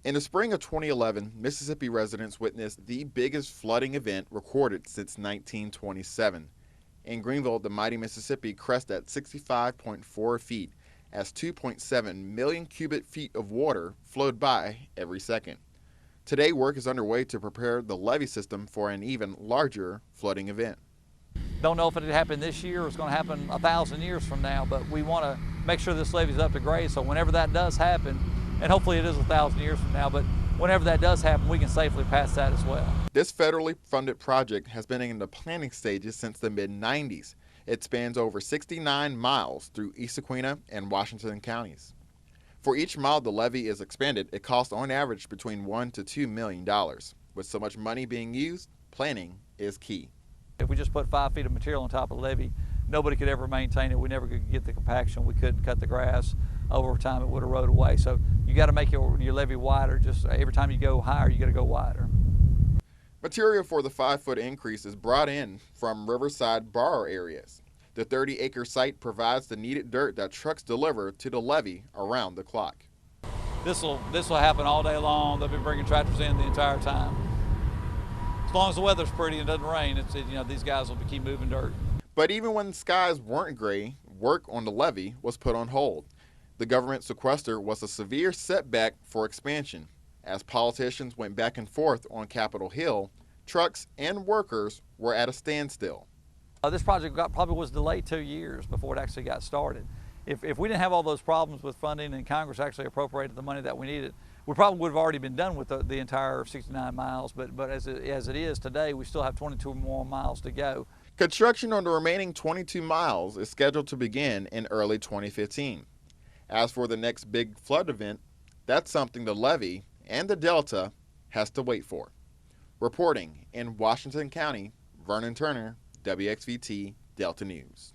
In the spring of 2011, Mississippi residents witnessed the biggest flooding event recorded since 1927. In Greenville, the mighty Mississippi crested at 65.4 feet as 2.7 million cubic feet of water flowed by every second. Today, work is underway to prepare the levee system for an even larger flooding event. Don't know if it happened this year or it's going to happen 1,000 years from now, but we want to make sure this levee is up to grade, so whenever that does happen, and hopefully it is 1,000 years from now, but whenever that does happen, we can safely pass that as well. This federally funded project has been in the planning stages since the mid-90s. It spans over 69 miles through East Sequina and Washington counties. For each mile the levee is expanded, it costs on average between $1 to $2 million. With so much money being used, planning is key. If we just put 5 feet of material on top of the levee, nobody could ever maintain it. We never could get the compaction. We couldn't cut the grass. Over time, it would erode away. So you got to make your levee wider. Just every time you go higher, you got to go wider. Material for the 5-foot increase is brought in from riverside borrow areas. The 30-acre site provides the needed dirt that trucks deliver to the levee around the clock. This will happen all day long. They'll be bringing tractors in the entire time. As long as the weather's pretty and doesn't rain, these guys will keep moving dirt. But even when the skies weren't gray, work on the levee was put on hold. The government sequester was a severe setback for expansion. As politicians went back and forth on Capitol Hill, trucks and workers were at a standstill. This project probably was delayed 2 years before it actually got started. If we didn't have all those problems with funding and Congress actually appropriated the money that we needed, we probably would have already been done with the entire 69 miles, but as it is today, we still have 22 more miles to go. Construction on the remaining 22 miles is scheduled to begin in early 2015. As for the next big flood event, that's something the levee and the Delta has to wait for. Reporting in Washington County, Vernon Turner, WXVT Delta News.